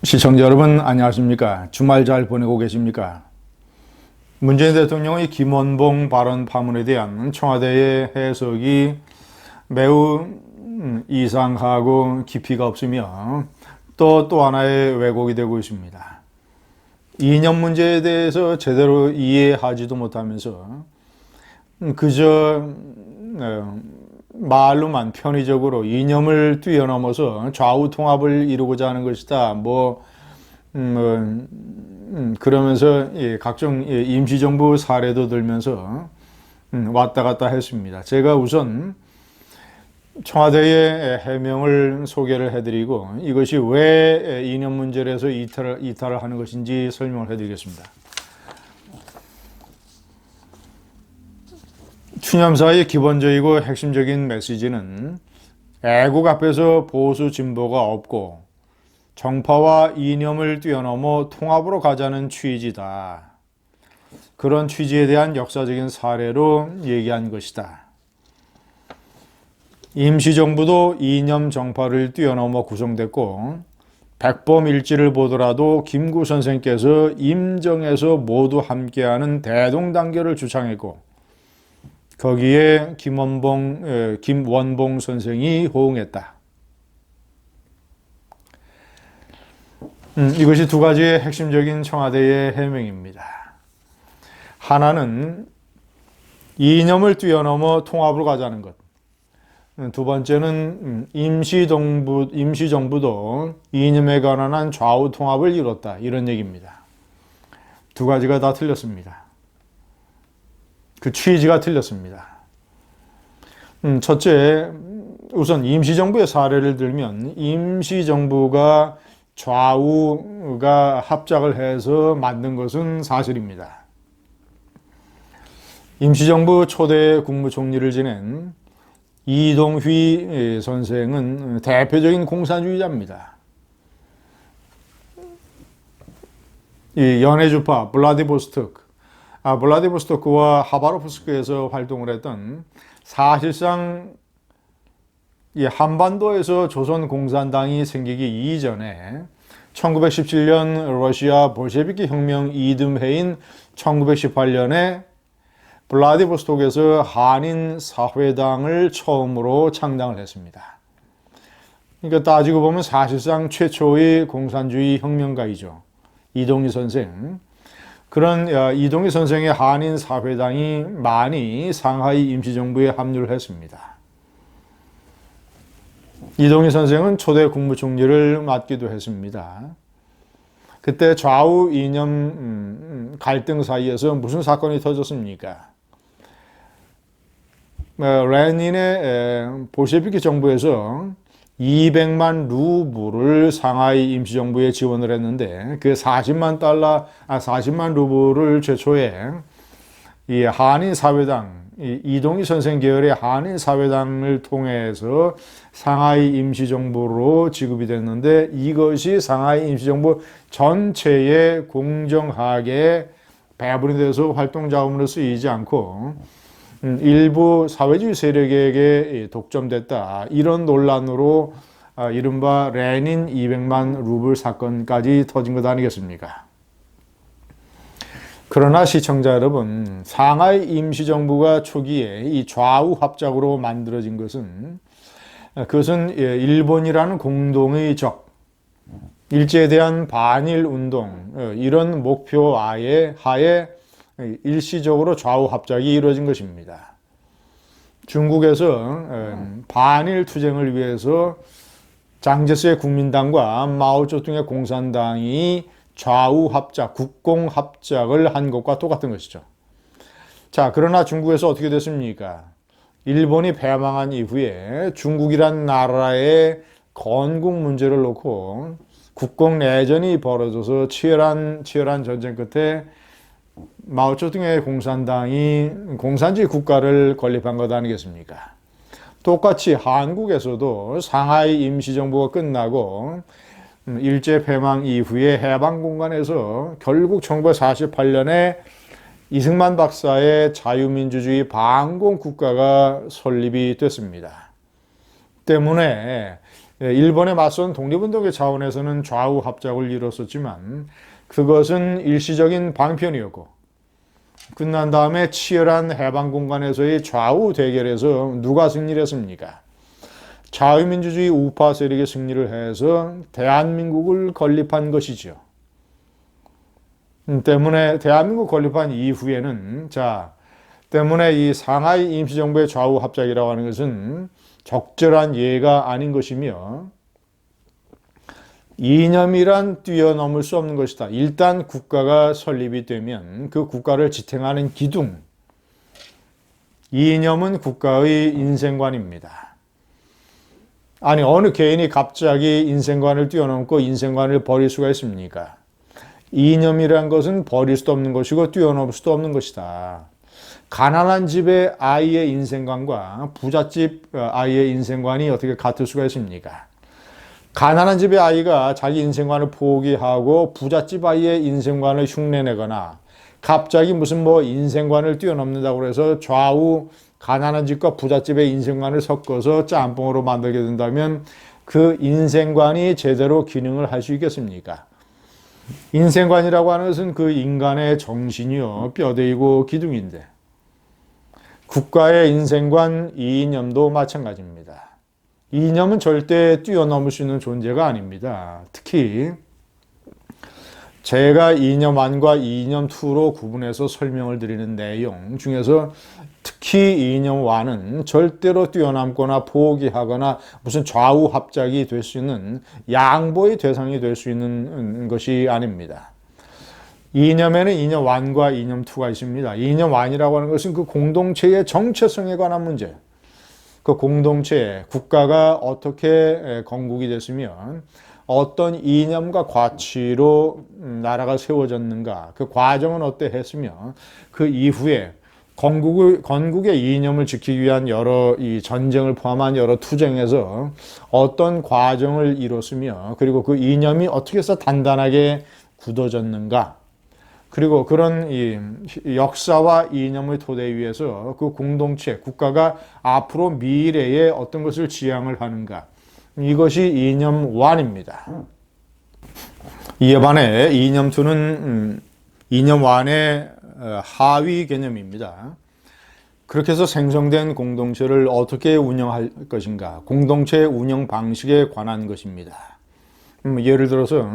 시청자 여러분 안녕하십니까? 주말 잘 보내고 계십니까? 문재인 대통령의 김원봉 발언 파문에 대한 청와대의 해석이 매우 이상하고 깊이가 없으며 또 하나의 왜곡이 되고 있습니다. 이념 문제에 대해서 제대로 이해하지도 못하면서 그저 말로만 편의적으로 이념을 뛰어넘어서 좌우 통합을 이루고자 하는 것이다. 그러면서 각종 임시정부 사례도 들면서 왔다 갔다 했습니다. 제가 우선 청와대의 해명을 소개를 해드리고 이것이 왜 이념 문제에서 이탈을 하는 것인지 설명을 해드리겠습니다. 추념사의 기본적이고 핵심적인 메시지는 애국 앞에서 보수 진보가 없고 정파와 이념을 뛰어넘어 통합으로 가자는 취지다. 그런 취지에 대한 역사적인 사례로 얘기한 것이다. 임시정부도 이념 정파를 뛰어넘어 구성됐고 백범일지를 보더라도 김구 선생께서 임정에서 모두 함께하는 대동단결을 주창했고 거기에 김원봉 선생이 호응했다. 이것이 두 가지의 핵심적인 청와대의 해명입니다. 하나는 이념을 뛰어넘어 통합으로 가자는 것. 두 번째는 임시정부도 이념에 관한 좌우 통합을 이뤘다. 이런 얘기입니다. 두 가지가 다 틀렸습니다. 그 취지가 틀렸습니다. 첫째, 우선 임시정부의 사례를 들면 임시정부가 좌우가 합작을 해서 만든 것은 사실입니다. 임시정부 초대 국무총리를 지낸 이동휘 선생은 대표적인 공산주의자입니다. 이 연해주파 블라디보스토크와 하바롭스크에서 활동을 했던 사실상 이 한반도에서 조선공산당이 생기기 이전에 1917년 러시아 볼셰비키 혁명 이듬해인 1918년에 블라디보스톡에서 한인사회당을 처음으로 창당을 했습니다. 그러니까 따지고 보면 사실상 최초의 공산주의 혁명가이죠. 이동희 선생. 그런 이동희 선생의 한인사회당이 많이 상하이 임시정부에 합류를 했습니다. 이동희 선생은 초대 국무총리를 맡기도 했습니다. 그때 좌우 이념 갈등 사이에서 무슨 사건이 터졌습니까? 레닌의 볼셰비키 정부에서 200만 루블을 상하이 임시정부에 지원을 했는데 그 40만 루블을 최초에 이 한인사회당, 이동희 선생 계열의 한인사회당을 통해서 상하이 임시정부로 지급이 됐는데 이것이 상하이 임시정부 전체에 공정하게 배분이 돼서 활동자금으로 쓰이지 않고 일부 사회주의 세력에게 독점됐다. 이런 논란으로 이른바 레닌 200만 루블 사건까지 터진 것 아니겠습니까? 그러나 시청자 여러분, 상하이 임시정부가 초기에 이 좌우 합작으로 만들어진 그것은 일본이라는 공동의 적, 일제에 대한 반일 운동, 이런 목표 하에 일시적으로 좌우 합작이 이루어진 것입니다. 중국에서 반일 투쟁을 위해서 장제스의 국민당과 마오쩌둥의 공산당이 좌우 합작, 국공 합작을 한 것과 똑같은 것이죠. 자, 그러나 중국에서 어떻게 됐습니까? 일본이 패망한 이후에 중국이란 나라의 건국 문제를 놓고 국공 내전이 벌어져서 치열한 전쟁 끝에 마오쩌둥의 공산당이 공산주의 국가를 건립한 것 아니겠습니까? 똑같이 한국에서도 상하이 임시정부가 끝나고 일제 패망 이후에 해방 공간에서 결국 1948년에 이승만 박사의 자유민주주의 반공 국가가 설립이 됐습니다. 때문에 일본에 맞선 독립운동의 차원에서는 좌우 합작을 이뤘었지만 그것은 일시적인 방편이었고 끝난 다음에 치열한 해방 공간에서의 좌우 대결에서 누가 승리를 했습니까? 자유민주주의 우파 세력이 승리를 해서 대한민국을 건립한 것이죠. 때문에 대한민국 건립한 이후에는 때문에 이 상하이 임시정부의 좌우 합작이라고 하는 것은 적절한 예가 아닌 것이며 이념이란 뛰어넘을 수 없는 것이다. 일단 국가가 설립이 되면 그 국가를 지탱하는 기둥, 이념은 국가의 인생관입니다. 아니 어느 개인이 갑자기 인생관을 뛰어넘고 인생관을 버릴 수가 있습니까? 이념이란 것은 버릴 수도 없는 것이고 뛰어넘을 수도 없는 것이다. 가난한 집의 아이의 인생관과 부잣집 아이의 인생관이 어떻게 같을 수가 있습니까? 가난한 집의 아이가 자기 인생관을 포기하고 부잣집 아이의 인생관을 흉내내거나 갑자기 무슨 인생관을 뛰어넘는다고 해서 좌우 가난한 집과 부잣집의 인생관을 섞어서 짬뽕으로 만들게 된다면 그 인생관이 제대로 기능을 할 수 있겠습니까? 인생관이라고 하는 것은 그 인간의 정신이요, 뼈대이고 기둥인데 국가의 인생관, 이념도 마찬가지입니다. 이념은 절대 뛰어넘을 수 있는 존재가 아닙니다. 특히 제가 이념 1과 이념 2로 구분해서 설명을 드리는 내용 중에서 특히 이념 1은 절대로 뛰어넘거나 포기하거나 무슨 좌우 합작이 될 수 있는 양보의 대상이 될 수 있는 것이 아닙니다. 이념에는 이념 1과 이념 2가 있습니다. 이념 1이라고 하는 것은 그 공동체의 정체성에 관한 문제, 그 공동체, 국가가 어떻게 건국이 됐으면 어떤 이념과 가치로 나라가 세워졌는가, 그 과정은 어떠했으며 그 이후에 건국의 이념을 지키기 위한 여러 이 전쟁을 포함한 여러 투쟁에서 어떤 과정을 이뤘으며 그리고 그 이념이 어떻게 해서 단단하게 굳어졌는가, 그리고 그런 이 역사와 이념의 토대 위에서 그 공동체, 국가가 앞으로 미래에 어떤 것을 지향을 하는가, 이것이 이념 1입니다. 이에 반해 이념 2는 이념 1의 하위 개념입니다. 그렇게 해서 생성된 공동체를 어떻게 운영할 것인가, 공동체 운영 방식에 관한 것입니다. 예를 들어서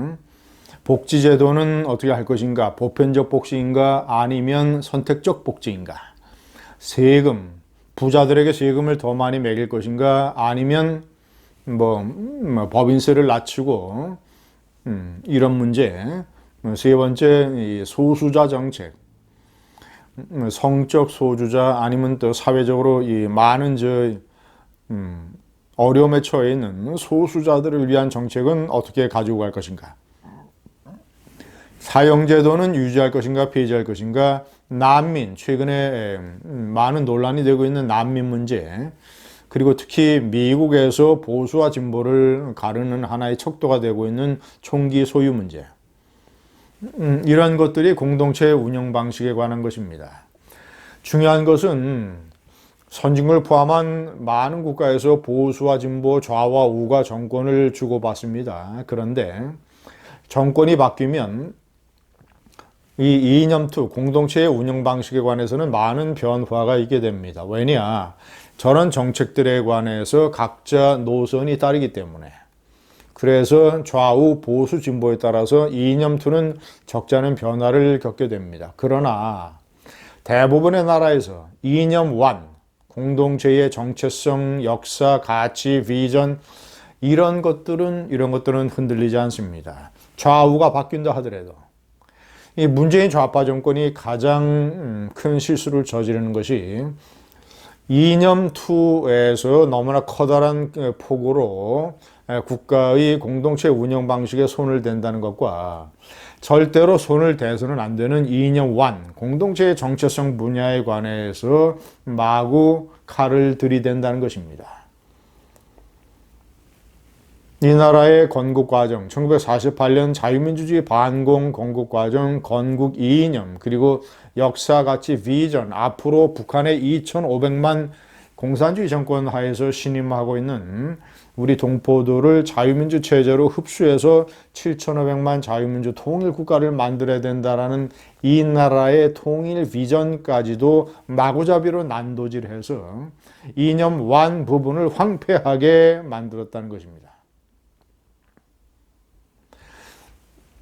복지제도는 어떻게 할 것인가, 보편적 복지인가 아니면 선택적 복지인가, 세금, 부자들에게 세금을 더 많이 매길 것인가 아니면 법인세를 낮추고 이런 문제, 세 번째 소수자 정책, 성적 소수자 아니면 또 사회적으로 이 많은 어려움에 처해 있는 소수자들을 위한 정책은 어떻게 가지고 갈 것인가, 사형제도는 유지할 것인가 폐지할 것인가, 난민, 최근에 많은 논란이 되고 있는 난민 문제, 그리고 특히 미국에서 보수와 진보를 가르는 하나의 척도가 되고 있는 총기 소유 문제, 이런 것들이 공동체 운영 방식에 관한 것입니다. 중요한 것은 선진국을 포함한 많은 국가에서 보수와 진보, 좌와 우가 정권을 주고받습니다. 그런데 정권이 바뀌면 이 이념 2, 공동체의 운영 방식에 관해서는 많은 변화가 있게 됩니다. 왜냐? 저런 정책들에 관해서 각자 노선이 다르기 때문에. 그래서 좌우 보수 진보에 따라서 이념 2는 적잖은 변화를 겪게 됩니다. 그러나 대부분의 나라에서 이념 1, 공동체의 정체성, 역사, 가치, 비전, 이런 것들은 흔들리지 않습니다. 좌우가 바뀐다 하더라도. 이 문재인 좌파 정권이 가장 큰 실수를 저지르는 것이 이념 2에서 너무나 커다란 폭으로 국가의 공동체 운영 방식에 손을 댄다는 것과 절대로 손을 대서는 안 되는 이념 1, 공동체의 정체성 분야에 관해서 마구 칼을 들이댄다는 것입니다. 이 나라의 건국 과정, 1948년 자유민주주의 반공 건국 과정, 건국 이념, 그리고 역사 가치 비전, 앞으로 북한의 2,500만 공산주의 정권 하에서 신임하고 있는 우리 동포들을 자유민주 체제로 흡수해서 7,500만 자유민주 통일 국가를 만들어야 된다라는 이 나라의 통일 비전까지도 마구잡이로 난도질해서 이념 완 부분을 황폐하게 만들었다는 것입니다.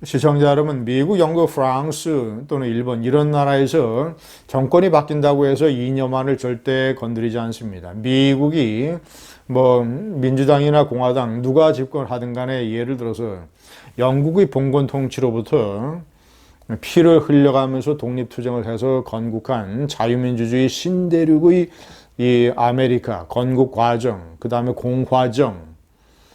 시청자 여러분, 미국, 영국, 프랑스 또는 일본 이런 나라에서 정권이 바뀐다고 해서 이념안을 절대 건드리지 않습니다. 미국이 민주당이나 공화당 누가 집권하든 간에 예를 들어서 영국의 봉건 통치로부터 피를 흘려가면서 독립투쟁을 해서 건국한 자유민주주의 신대륙의 이 아메리카 건국 과정, 그 다음에 공화정,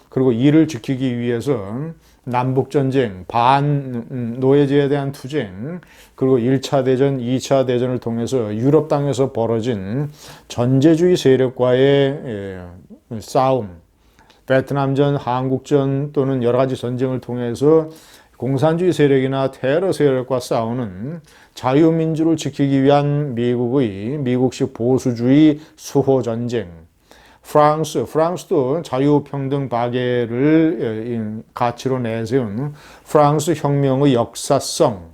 그리고 이를 지키기 위해서 남북전쟁, 반노예제에 대한 투쟁, 그리고 1차 대전, 2차 대전을 통해서 유럽 땅에서 벌어진 전제주의 세력과의 싸움, 베트남전, 한국전 또는 여러 가지 전쟁을 통해서 공산주의 세력이나 테러 세력과 싸우는 자유민주를 지키기 위한 미국식 보수주의 수호전쟁, 프랑스도 자유평등 박애를 가치로 내세운 프랑스 혁명의 역사성,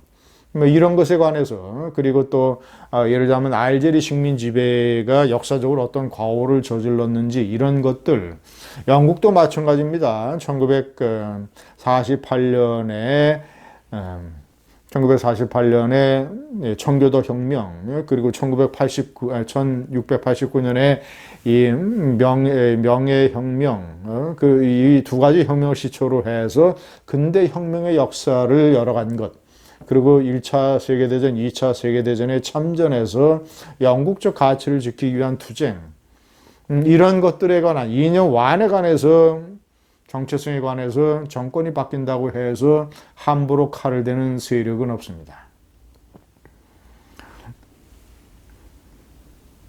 이런 것에 관해서, 그리고 또 예를 들자면 알제리 식민 지배가 역사적으로 어떤 과오를 저질렀는지 이런 것들, 영국도 마찬가지입니다. 1948년에 청교도 혁명, 그리고 1689년에 이 명예혁명, 이 두 가지 혁명을 시초로 해서 근대 혁명의 역사를 열어간 것, 그리고 1차 세계대전, 2차 세계대전에 참전해서 영국적 가치를 지키기 위한 투쟁, 이런 것들에 관한 이념 완에 관해서, 정체성에 관해서 정권이 바뀐다고 해서 함부로 칼을 대는 세력은 없습니다.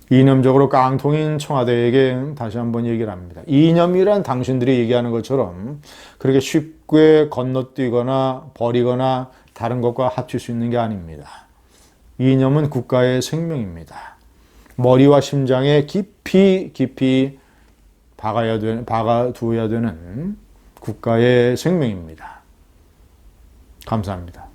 이념적으로 깡통인 청와대에게 다시 한번 얘기를 합니다. 이념이란 당신들이 얘기하는 것처럼 그렇게 쉽게 건너뛰거나 버리거나 다른 것과 합칠 수 있는 게 아닙니다. 이념은 국가의 생명입니다. 머리와 심장에 깊이 박아두어야 되는 국가의 생명입니다. 감사합니다.